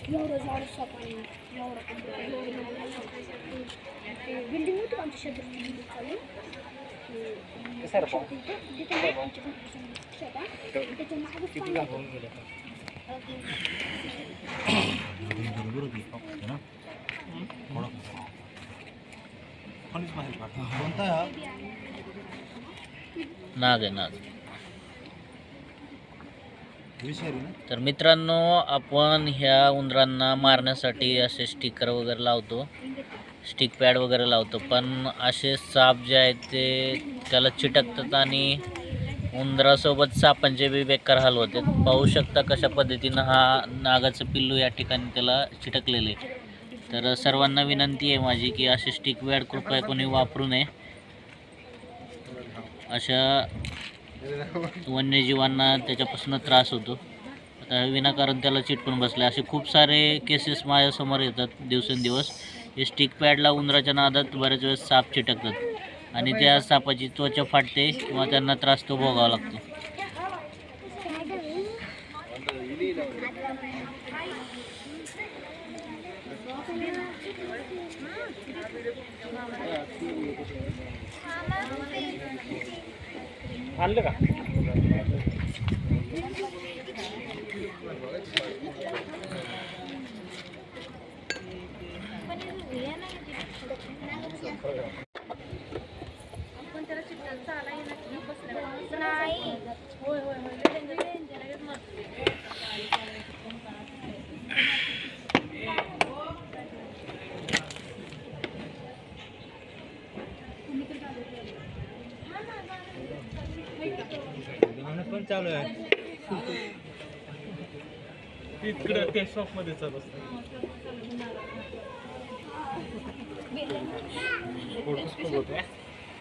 एवढं झाड साप आणि बिल्डिंग होती आमच्या शेजारची बिल्डिंग चालू त्याच्या नाग आहे नाग. तर मित्रांनो, आपण ह्या उंदरांना मारण्यासाठी असे स्टिकर वगैरे लावतो, स्टिक पॅड वगैरे लावतो, पण असे साप जे आहेत ते त्याला चिटकतात आणि उंदरासोबत सापांचे बी बेकार हाल होते. पाहू शकता कशा पद्धतीनं हा नागाचं पिल्लू या ठिकाणी त्याला चिटकलेले. तर सर्वांना विनंती आहे माझी की असे स्टिक पॅड कृपया कोणी वापरू नये. अशा वन्यजीवांना त्याच्यापासून त्रास होतो. आता विनाकारण त्याला चिटकून बसले असे खूप सारे केसेस माझ्यासमोर येतात दिवसेंदिवस. हे स्टिक पॅडला उंदराच्या नादात बऱ्याच वेळेस साप चिटकतात आणि त्या सापाची त्वचा फाटते किंवा त्यांना त्रास तो भोगावा लागतो. आणलं का? पण चालू आहे तिकडे ते शॉप मध्ये चालू असतं.